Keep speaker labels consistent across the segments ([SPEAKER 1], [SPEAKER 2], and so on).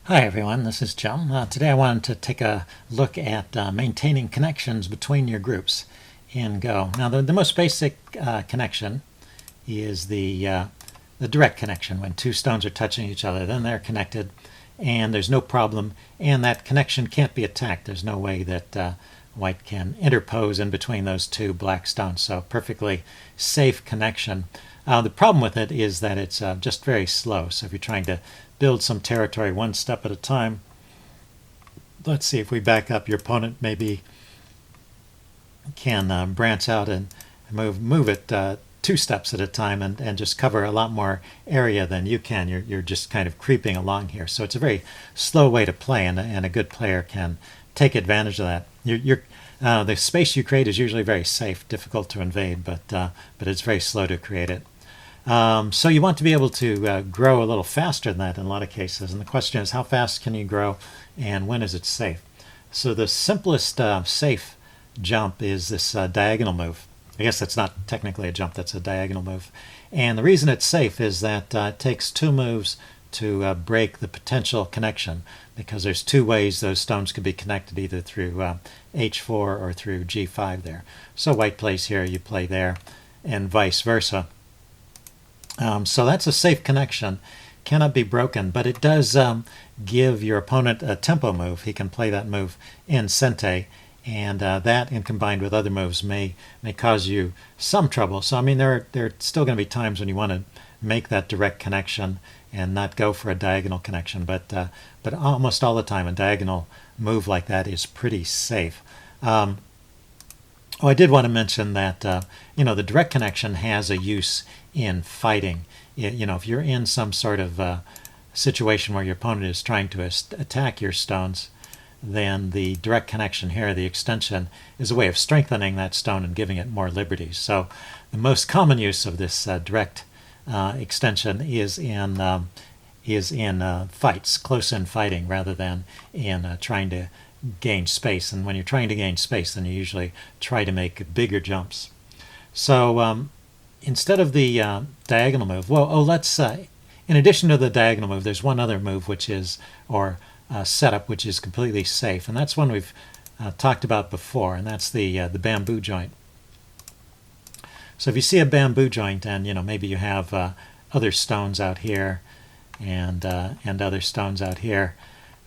[SPEAKER 1] Hi everyone, this is Jim. Today I wanted to take a look at maintaining connections between your groups in Go. Now the most basic connection is the direct connection. When two stones are touching each other, then they're connected and there's no problem, and that connection can't be attacked. There's no way that white can interpose in between those two black stones, so perfectly safe connection. The problem with it is that it's just very slow, so if you're trying to build some territory one step at a time, let's see, if we back up, your opponent maybe can branch out and move it two steps at a time and just cover a lot more area than you can. You're just kind of creeping along here. So it's a very slow way to play, and a good player can take advantage of that. The space you create is usually very safe, difficult to invade, but it's very slow to create it. So you want to be able to grow a little faster than that in a lot of cases. And the question is, how fast can you grow and when is it safe? So the simplest safe jump is this diagonal move. I guess that's not technically a jump, that's a diagonal move. And the reason it's safe is that it takes two moves to break the potential connection, because there's two ways those stones could be connected, either through h4 or through g5 there. So white plays here, you play there, and vice versa. So that's a safe connection, cannot be broken, but it does give your opponent a tempo move. He can play that move in sente, and that, and combined with other moves, may cause you some trouble. So I mean, there are still going to be times when you want to make that direct connection and not go for a diagonal connection, but almost all the time a diagonal move like that is pretty safe. Oh, I did want to mention that the direct connection has a use in fighting. If you're in some sort of situation where your opponent is trying to attack your stones, then the direct connection here, the extension, is a way of strengthening that stone and giving it more liberties. So the most common use of this direct extension is in fights, close-in fighting, rather than in trying to gain space. And when you're trying to gain space, then you usually try to make bigger jumps. So instead of the diagonal move, let's in addition to the diagonal move, there's one other move which is, or setup, which is completely safe, and that's one we've talked about before, and that's the bamboo joint. So if you see a bamboo joint, and maybe you have other stones out here and other stones out here,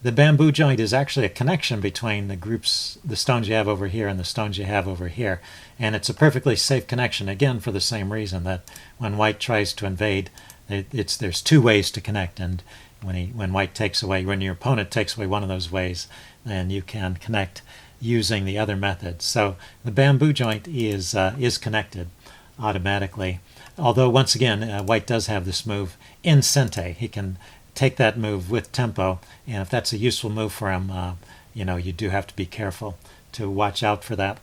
[SPEAKER 1] the bamboo joint is actually a connection between the groups, the stones you have over here and the stones you have over here, and it's a perfectly safe connection, again for the same reason that when white tries to invade, there's two ways to connect, and when your opponent takes away one of those ways, then you can connect using the other method. So the bamboo joint is connected automatically. Although once again, white does have this move in sente. He can take that move with tempo, and if that's a useful move for him, you do have to be careful to watch out for that.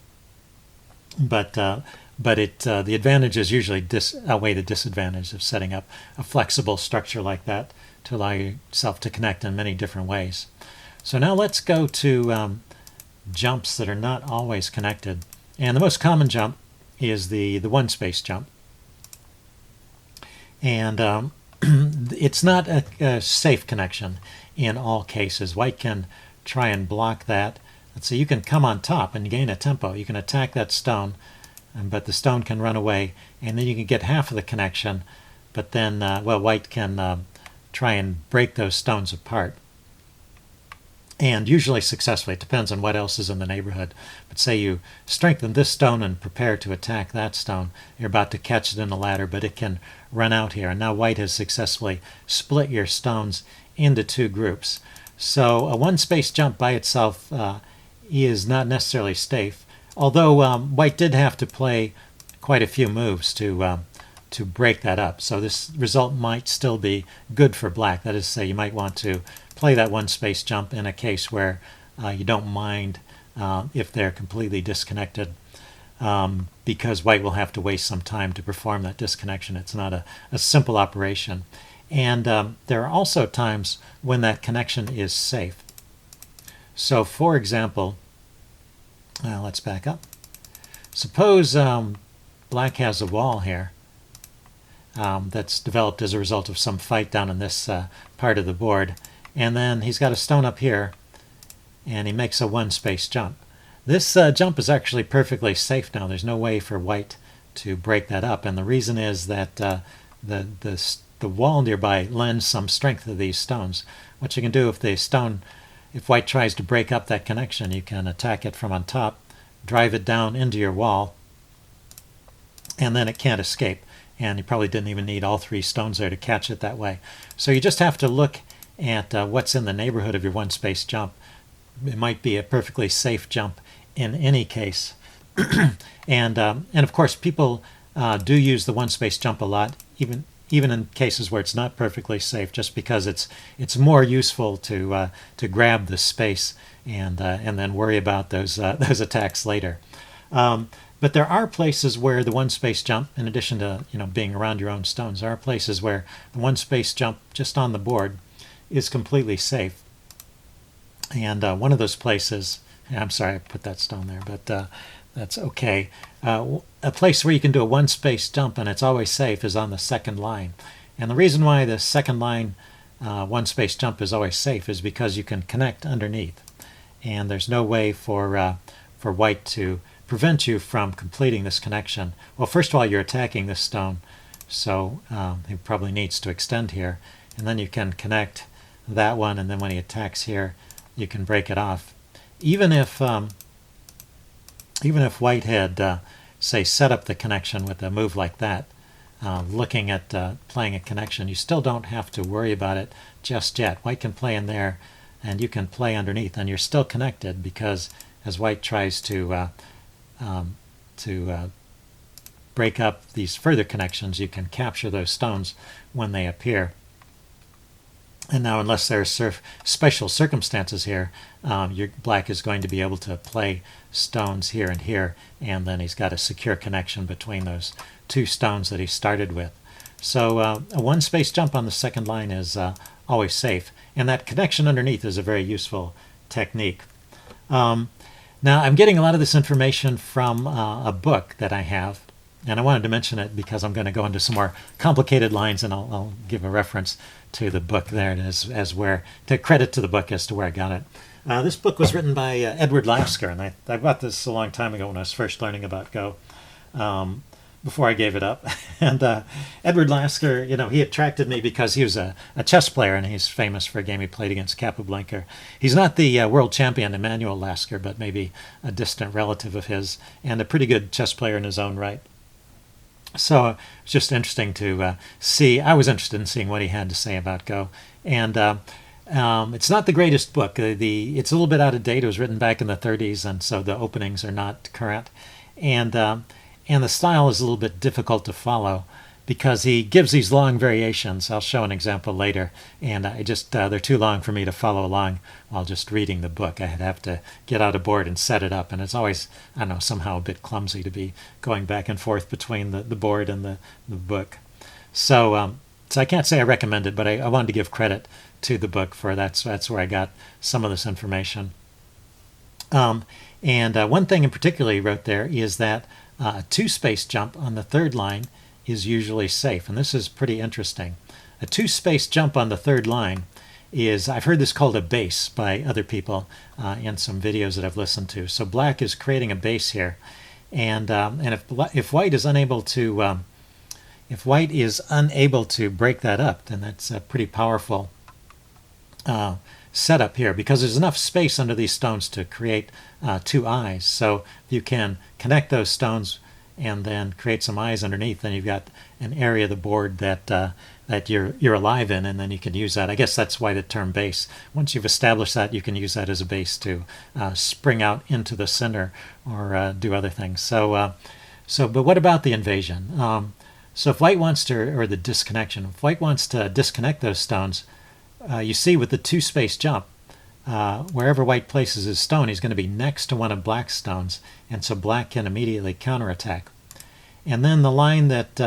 [SPEAKER 1] But the advantages usually outweigh the disadvantage of setting up a flexible structure like that to allow yourself to connect in many different ways. So now let's go to jumps that are not always connected. And the most common jump is the one space jump. And it's not a safe connection in all cases. White can try and block that. Let's see, you can come on top and gain a tempo. You can attack that stone, but the stone can run away, and then you can get half of the connection, but then, white can try and break those stones apart. And usually successfully. It depends on what else is in the neighborhood. But say you strengthen this stone and prepare to attack that stone. You're about to catch it in the ladder, but it can run out here. And now white has successfully split your stones into two groups. So a one-space jump by itself is not necessarily safe, although white did have to play quite a few moves to break that up. So this result might still be good for black. That is to say, you might want to play that one space jump in a case where you don't mind if they're completely disconnected, because white will have to waste some time to perform that disconnection. It's not a simple operation. And there are also times when that connection is safe. So for example, let's back up. Suppose black has a wall here that's developed as a result of some fight down in this part of the board, and then he's got a stone up here, and he makes a one-space jump. This jump is actually perfectly safe now. There's no way for white to break that up, and the reason is that the wall nearby lends some strength to these stones. What you can do if white tries to break up that connection, you can attack it from on top, drive it down into your wall, and then it can't escape. And you probably didn't even need all three stones there to catch it that way. So you just have to look at what's in the neighborhood of your one-space jump. It might be a perfectly safe jump in any case. And of course, people do use the one-space jump a lot, even in cases where it's not perfectly safe, just because it's more useful to grab the space and then worry about those attacks later. But there are places where the one-space jump, in addition to being around your own stones, there are places where the one-space jump just on the board is completely safe. And one of those places, I'm sorry I put that stone there, but that's okay. A place where you can do a one-space jump and it's always safe is on the second line. And the reason why the second line one-space jump is always safe is because you can connect underneath. And there's no way for white to prevent you from completing this connection. Well, first of all, you're attacking this stone, so he probably needs to extend here. And then you can connect that one, and then when he attacks here, you can break it off. Even if white had, say, set up the connection with a move like that, looking at playing a connection, you still don't have to worry about it just yet. White can play in there, and you can play underneath, and you're still connected, because as white tries to break up these further connections, you can capture those stones when they appear. And now, unless there are special circumstances here, your black is going to be able to play stones here and here, and then he's got a secure connection between those two stones that he started with. So a one-space jump on the second line is always safe, and that connection underneath is a very useful technique. Now, I'm getting a lot of this information from a book that I have, and I wanted to mention it because I'm going to go into some more complicated lines, and I'll give a reference to the book there as where to credit to the book as to where I got it. This book was written by Edward Lasker, and I bought this a long time ago when I was first learning about Go, before I gave it up. And Edward Lasker, he attracted me because he was a chess player, and he's famous for a game he played against Capablanca. He's not the world champion Emmanuel Lasker, but maybe a distant relative of his, and a pretty good chess player in his own right. So it's just interesting to see. I was interested in seeing what he had to say about Go. And it's not the greatest book. It's a little bit out of date. It was written back in the 30s, and so the openings are not current. And the style is a little bit difficult to follow because he gives these long variations. I'll show an example later, and they're too long for me to follow along while just reading the book. I'd have to get out a board and set it up, and it's always, I don't know, somehow a bit clumsy to be going back and forth between the board and the book. So I can't say I recommend it, but I wanted to give credit to the book for that. So that's where I got some of this information. And one thing in particular he wrote there is that a two-space jump on the third line is usually safe, and this is pretty interesting. A two-space jump on the third line is, I've heard this called a base by other people in some videos that I've listened to. So black is creating a base here, and if white is unable to break that up, then that's a pretty powerful setup here, because there's enough space under these stones to create two eyes. So if you can connect those stones and then create some eyes underneath, then you've got an area of the board that you're alive in, and then you can use that. I guess that's why the term base. Once you've established that, you can use that as a base to spring out into the center or do other things. But what about the invasion? So if white wants to, or the disconnection, if white wants to disconnect those stones, you see with the two-space jump, wherever white places his stone, he's going to be next to one of black's stones, and so black can immediately counterattack. And then the line that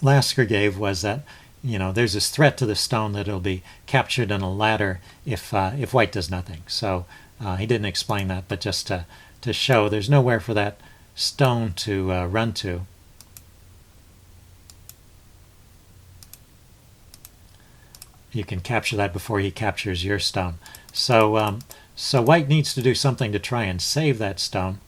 [SPEAKER 1] Lasker gave was that there's this threat to the stone that it'll be captured in a ladder if white does nothing. So he didn't explain that, but just to show there's nowhere for that stone to run to. you can capture that before he captures your stone. So so white needs to do something to try and save that stone.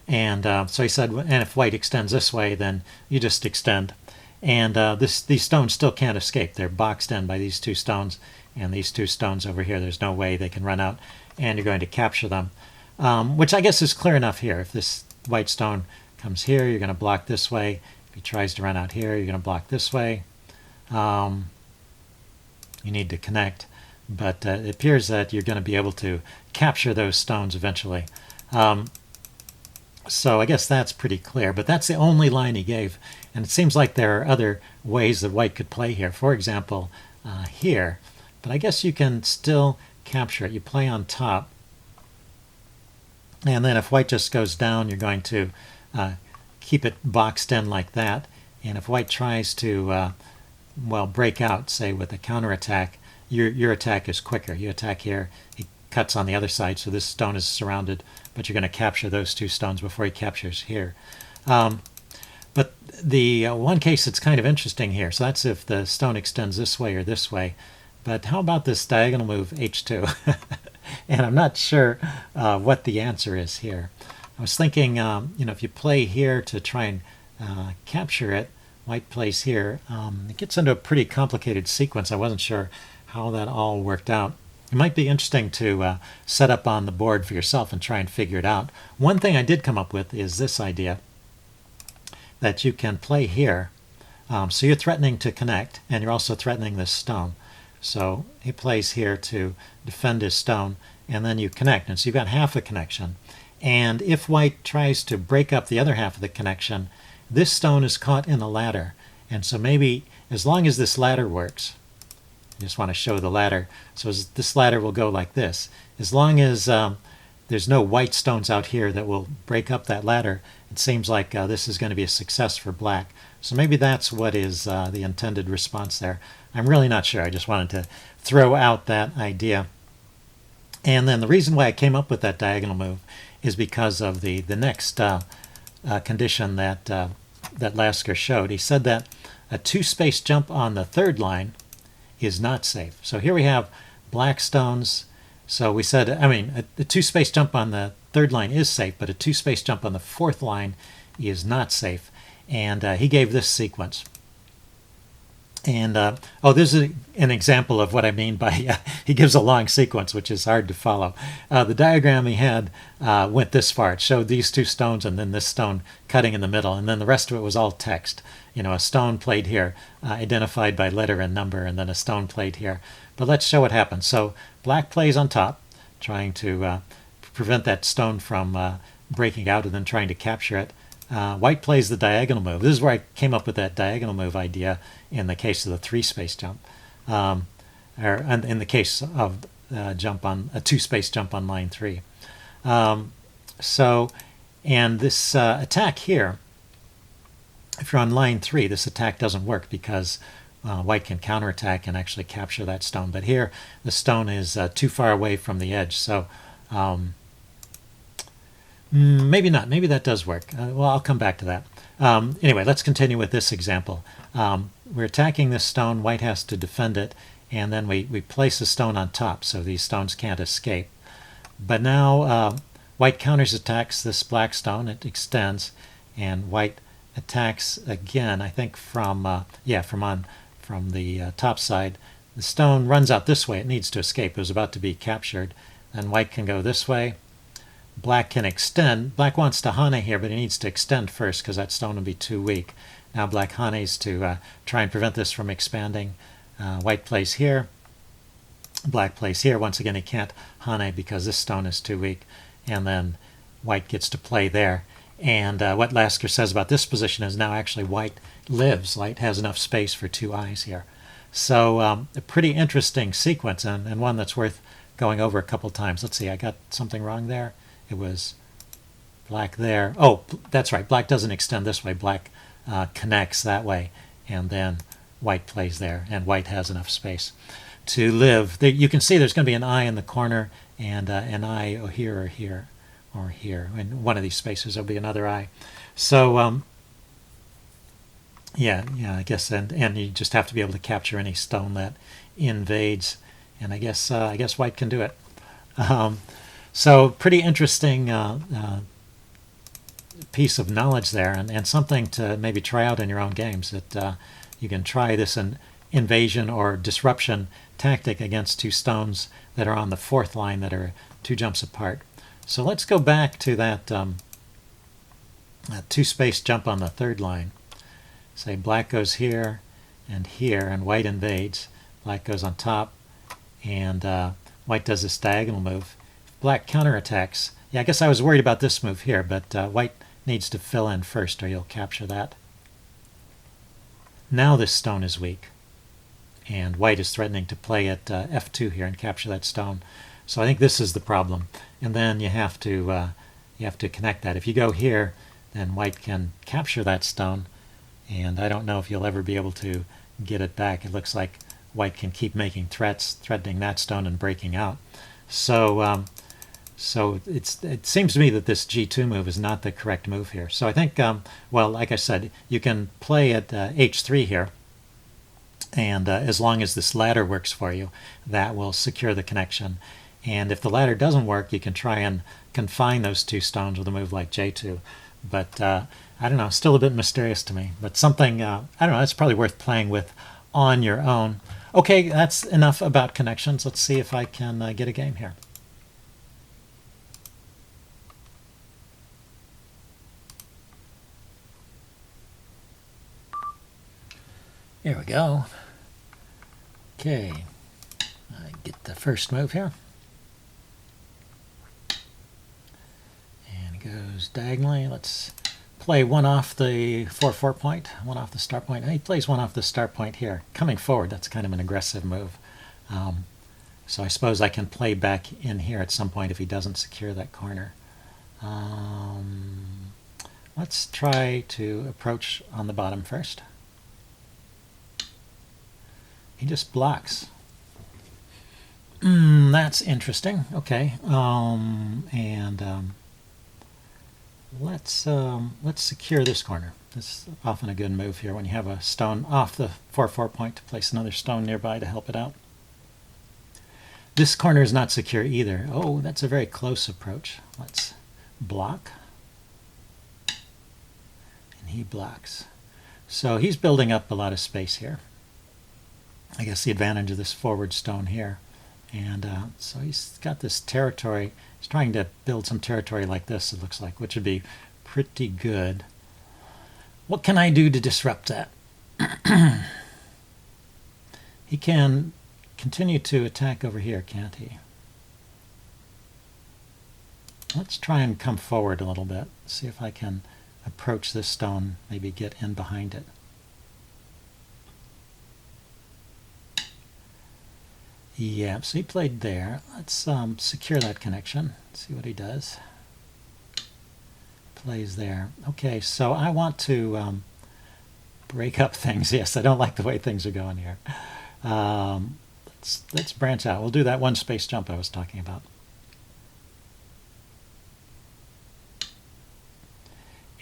[SPEAKER 1] And so he said, and if white extends this way, then you just extend. And these stones still can't escape. They're boxed in by these two stones, and these two stones over here, there's no way they can run out, and you're going to capture them. Which I guess is clear enough here. If this white stone comes here, you're going to block this way. If he tries to run out here, you're going to block this way. You need to connect, but it appears that you're going to be able to capture those stones eventually. So I guess that's pretty clear, but that's the only line he gave. And it seems like there are other ways that white could play here. For example, here. But I guess you can still capture it. You play on top. And then if white just goes down, you're going to keep it boxed in like that. And if white tries to, well, break out, say, with a counterattack, your attack is quicker. You attack here, he cuts on the other side, so this stone is surrounded, but you're going to capture those two stones before he captures here. But the one case that's kind of interesting here, so that's if the stone extends this way or this way. But how about this diagonal move, h2? And I'm not sure what the answer is here. I was thinking, if you play here to try and capture it, white plays here, it gets into a pretty complicated sequence. I wasn't sure how that all worked out. It might be interesting to set up on the board for yourself and try and figure it out. One thing I did come up with is this idea that you can play here. So you're threatening to connect, and you're also threatening this stone. So he plays here to defend his stone, and then you connect. And so you've got half a connection. And if white tries to break up the other half of the connection, this stone is caught in a ladder. And so maybe as long as this ladder works, I just want to show the ladder. So this ladder will go like this. As long as there's no white stones out here that will break up that ladder, it seems like this is going to be a success for black. So maybe that's what is the intended response there. I'm really not sure. I just wanted to throw out that idea. And then the reason why I came up with that diagonal move is because of the next condition that that Lasker showed. He said that a two-space jump on the third line is not safe. So here we have black stones. So we said, a two-space jump on the third line is safe, but a two-space jump on the fourth line is not safe. And he gave this sequence. And, this is an example of what I mean by he gives a long sequence, which is hard to follow. The diagram he had went this far. It showed these two stones and then this stone cutting in the middle. And then the rest of it was all text. A stone played here, identified by letter and number, and then a stone played here. But let's show what happens. So black plays on top, trying to prevent that stone from breaking out and then trying to capture it. White plays the diagonal move. This is where I came up with that diagonal move idea in the case of the three-space jump, or in the case of jump on a two-space jump on line 3. And this attack here, if you're on line 3, this attack doesn't work because white can counterattack and actually capture that stone. But here, the stone is too far away from the edge, so maybe not. Maybe that does work. Well, I'll come back to that. Anyway, let's continue with this example. We're attacking this stone. White has to defend it, and then we place a stone on top, so these stones can't escape. But now white counterattacks this black stone. It extends, and white attacks again. I think from the top side. The stone runs out this way. It needs to escape. It was about to be captured. Then white can go this way. Black can extend. Black wants to hane here, but he needs to extend first because that stone will be too weak. Now black hanes to try and prevent this from expanding. White plays here. Black plays here. Once again, he can't hane because this stone is too weak. And then white gets to play there. And what Lasker says about this position is now actually white lives. White has enough space for two eyes here. So a pretty interesting sequence and one that's worth going over a couple times. Let's see, I got something wrong there. It was black there. Oh, that's right. Black doesn't extend this way. Black connects that way, and then white plays there, and white has enough space to live. You can see there's going to be an eye in the corner and an eye here or here or here. In one of these spaces, there'll be another eye. So, Yeah, I guess, and you just have to be able to capture any stone that invades, and I guess white can do it. Um, so pretty interesting piece of knowledge there, and something to maybe try out in your own games. That you can try this invasion or disruption tactic against two stones that are on the fourth line that are 2 jumps apart. So let's go back to that 2-space jump on the third line. Say black goes here, and white invades. Black goes on top, and white does this diagonal move. Black counterattacks. Yeah, I guess I was worried about this move here, but white needs to fill in first, or you'll capture that. Now this stone is weak, and white is threatening to play at f2 here and capture that stone. So I think this is the problem. And then you have to connect that. If you go here, then white can capture that stone, and I don't know if you'll ever be able to get it back. It looks like white can keep making threats, threatening that stone and breaking out. So it seems to me that this g2 move is not the correct move here. So I think, well, like I said, you can play at h3 here, and as long as this ladder works for you, that will secure the connection. And if the ladder doesn't work, you can try and confine those 2 stones with a move like j2. But I don't know, still a bit mysterious to me. But something, I don't know, it's probably worth playing with on your own. Okay, that's enough about connections. Let's see if I can get a game here. Here we go. Okay, I get the first move here. And it goes diagonally. Let's play one off the 4-4 point, one off the start point. And he plays one off the start point here. Coming forward, that's kind of an aggressive move. So I suppose I can play back in here at some point if he doesn't secure that corner. Let's try to approach on the bottom first. He just blocks. That's interesting. Okay, let's secure this corner. This is often a good move here when you have a stone off the 4-4 point to place another stone nearby to help it out. This corner is not secure either. Oh, that's a very close approach. Let's block. And he blocks. So he's building up a lot of space here. I guess the advantage of this forward stone here. And so he's got this territory. He's trying to build some territory like this, it looks like, which would be pretty good. What can I do to disrupt that? He can continue to attack over here, can't he? Let's try and come forward a little bit. See if I can approach this stone, maybe get in behind it. Yeah, so he played there. Let's secure that connection. See what he does. Plays there. Okay, so I want to break up things. Yes, I don't like the way things are going here. Let's branch out. We'll do that 1-space jump I was talking about.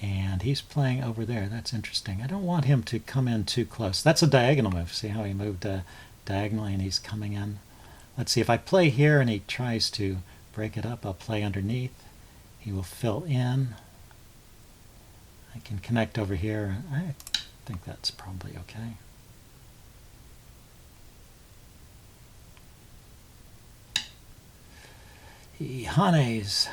[SPEAKER 1] And he's playing over there. That's interesting. I don't want him to come in too close. That's a diagonal move. See how he moved diagonally and he's coming in. Let's see, if I play here and he tries to break it up, I'll play underneath. He will fill in. I can connect over here. I think that's probably okay. He hanes.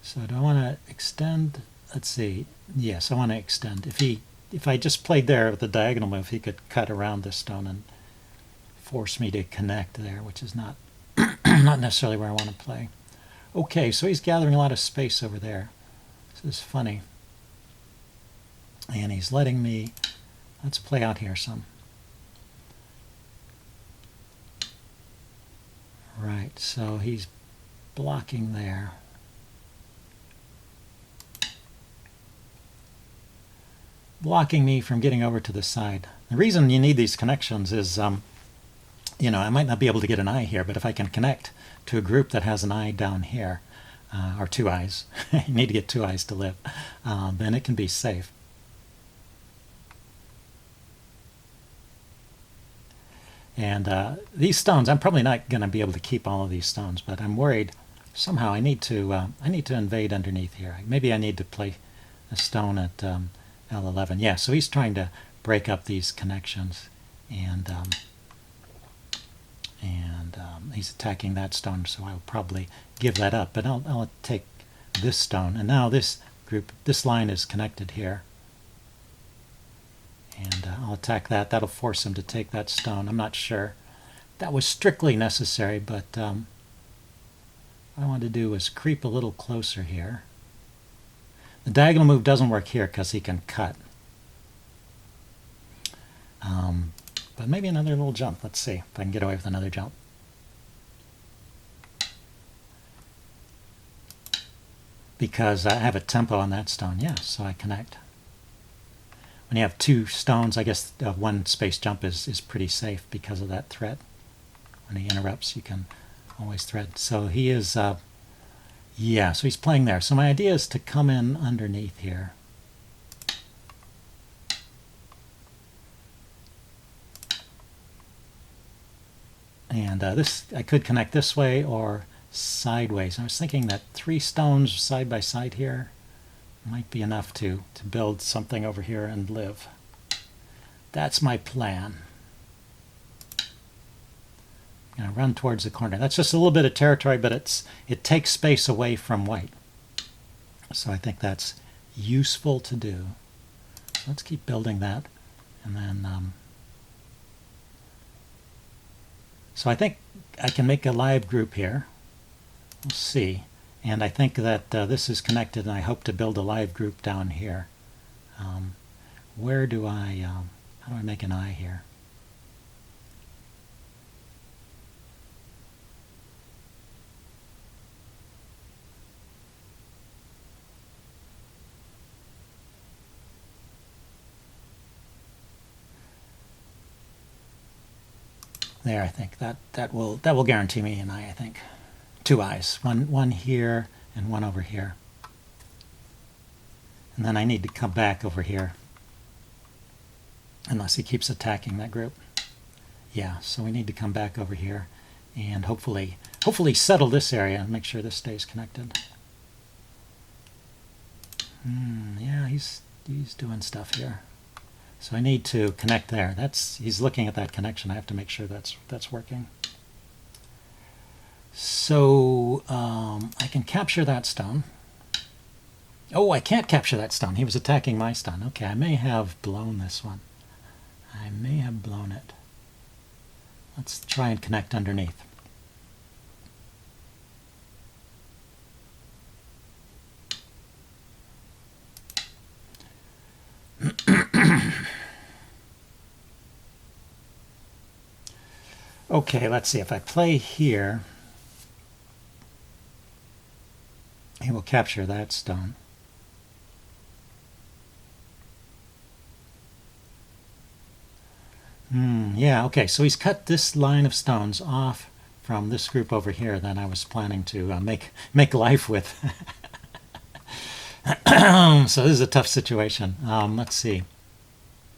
[SPEAKER 1] So do I want to extend? Let's see. Yes, I want to extend. If I just played there with the diagonal move, he could cut around this stone and force me to connect there, which is not not necessarily where I want to play. Okay, so he's gathering a lot of space over there. This is funny. And he's letting me, let's play out here some. Right, so he's blocking there. Blocking me from getting over to the side. The reason you need these connections is you know, I might not be able to get an eye here, but if I can connect to a group that has an eye down here, or 2 eyes, you need to get 2 eyes to live, then it can be safe. And these stones, I'm probably not going to be able to keep all of these stones, but I'm worried somehow I need to invade underneath here. Maybe I need to play a stone at L11. Yeah, so he's trying to break up these connections, and he's attacking that stone, so I'll probably give that up. But I'll take this stone, and now this line is connected here. And I'll attack that. That'll force him to take that stone. I'm not sure that was strictly necessary, but what I want to do is creep a little closer here. The diagonal move doesn't work here because he can cut. But maybe another little jump. Let's see if I can get away with another jump. Because I have a tempo on that stone. Yeah, so I connect. When you have two stones, I guess one space jump is pretty safe because of that threat. When he interrupts, you can always thread. So he is, yeah, so he's playing there. So my idea is to come in underneath here. And this, I could connect this way or sideways. I was thinking that 3 stones side by side here might be enough to build something over here and live. That's my plan. I'm going to run towards the corner. That's just a little bit of territory, but it takes space away from white. So I think that's useful to do. So let's keep building that. And then, so I think I can make a live group here. We'll see. And I think that this is connected, and I hope to build a live group down here. Where do I, how do I make an eye here? There, I think that will guarantee me an eye, I think. 2 eyes, one here and one over here. And then I need to come back over here unless he keeps attacking that group. Yeah, so we need to come back over here and hopefully settle this area and make sure this stays connected. Yeah, he's doing stuff here. So I need to connect there. He's looking at that connection. I have to make sure that's working. So I can capture that stone. Oh, I can't capture that stone. He was attacking my stone. Okay, I may have blown this one. I may have blown it. Let's try and connect underneath. Okay, let's see. If I play here, he will capture that stone. Yeah, okay, so he's cut this line of stones off from this group over here that I was planning to make life with. So this is a tough situation. Let's see.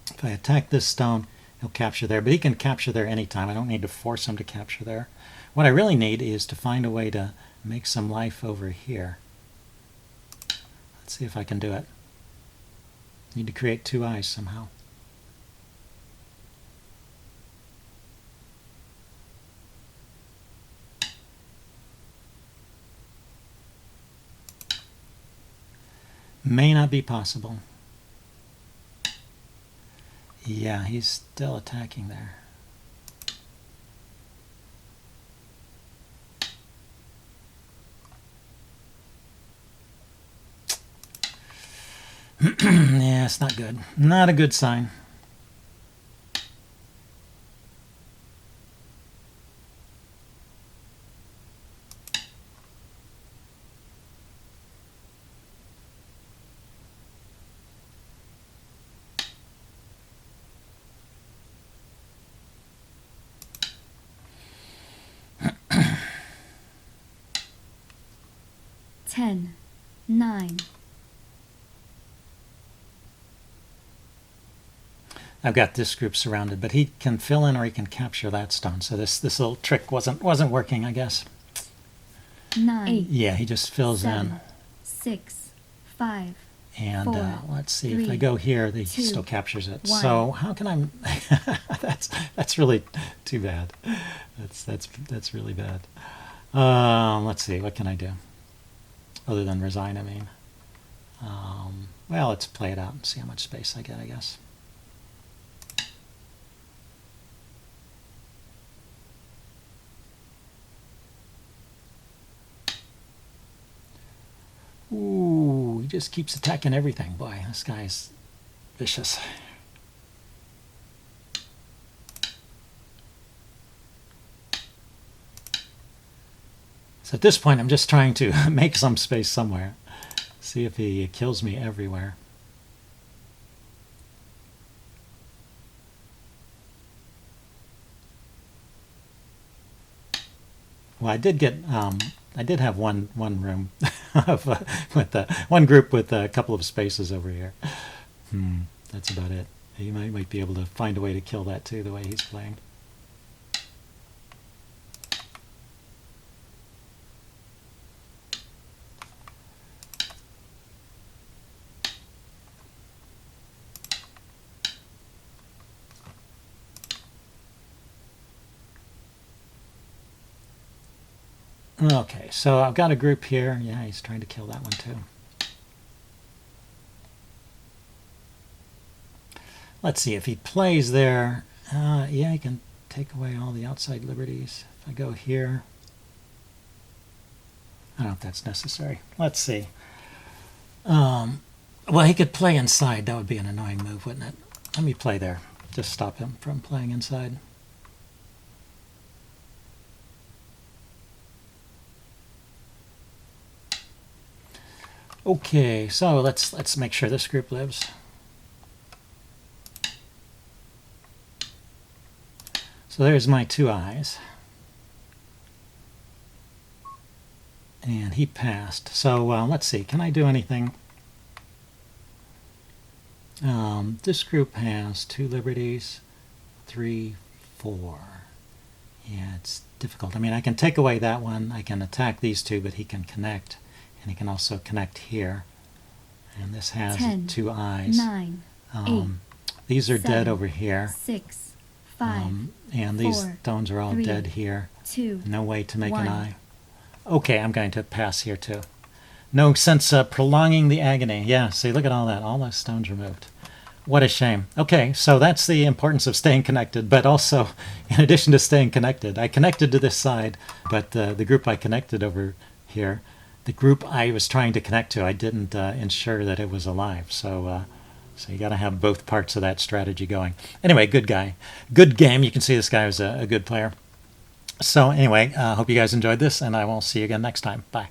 [SPEAKER 1] If I attack this stone, he'll capture there, but he can capture there anytime. I don't need to force him to capture there. What I really need is to find a way to make some life over here. Let's see if I can do it. Need to create 2 eyes somehow. May not be possible. Yeah, he's still attacking there. Yeah, it's not good. Not a good sign.
[SPEAKER 2] Ten, 9.
[SPEAKER 1] I've got this group surrounded, but he can fill in or he can capture that stone. So this little trick wasn't working, I guess.
[SPEAKER 2] 9.
[SPEAKER 1] Yeah, he just fills
[SPEAKER 2] 7,
[SPEAKER 1] in.
[SPEAKER 2] 6, 5.
[SPEAKER 1] And
[SPEAKER 2] 4,
[SPEAKER 1] let's see,
[SPEAKER 2] 3,
[SPEAKER 1] if I go here, he
[SPEAKER 2] 2,
[SPEAKER 1] still captures it.
[SPEAKER 2] 1.
[SPEAKER 1] So how can I? that's really too bad. That's really bad. Let's see, what can I do other than resign? I mean, well, let's play it out and see how much space I get, I guess. Ooh, he just keeps attacking everything. Boy, this guy's vicious. So at this point, I'm just trying to make some space somewhere. See if he kills me everywhere. Well, I did have one room of, with one group with a couple of spaces over here. That's about it. He might be able to find a way to kill that too, the way he's playing. Okay, so I've got a group here. Yeah, he's trying to kill that one too. Let's see if he plays there. Yeah, he can take away all the outside liberties. If I go here, I don't know if that's necessary. Let's see. Well, he could play inside. That would be an annoying move, wouldn't it? Let me play there. Just stop him from playing inside. Okay, so let's make sure this group lives. So there's my 2 eyes. And he passed. So let's see, can I do anything? This group has 2 liberties, 3, 4. Yeah, it's difficult. I mean, I can take away that one. I can attack these 2, but he can connect. And he can also connect here. And this has
[SPEAKER 2] 10,
[SPEAKER 1] 2 eyes.
[SPEAKER 2] 9, 8.
[SPEAKER 1] These are
[SPEAKER 2] 7,
[SPEAKER 1] dead over here.
[SPEAKER 2] 6, 5.
[SPEAKER 1] And these
[SPEAKER 2] 4,
[SPEAKER 1] stones are all
[SPEAKER 2] 3,
[SPEAKER 1] dead here.
[SPEAKER 2] 2.
[SPEAKER 1] No way to make
[SPEAKER 2] 1.
[SPEAKER 1] an eye. Okay, I'm going to pass here too. No sense prolonging the agony. Yeah, see, look at all that. All those stones removed. What a shame. Okay, so that's the importance of staying connected, but also, in addition to staying connected, I connected to this side, but the group I connected over here, the group I was trying to connect to, I didn't ensure that it was alive. So you got to have both parts of that strategy going. Anyway, good guy. Good game. You can see this guy was a good player. So anyway, hope you guys enjoyed this, and I will see you again next time. Bye.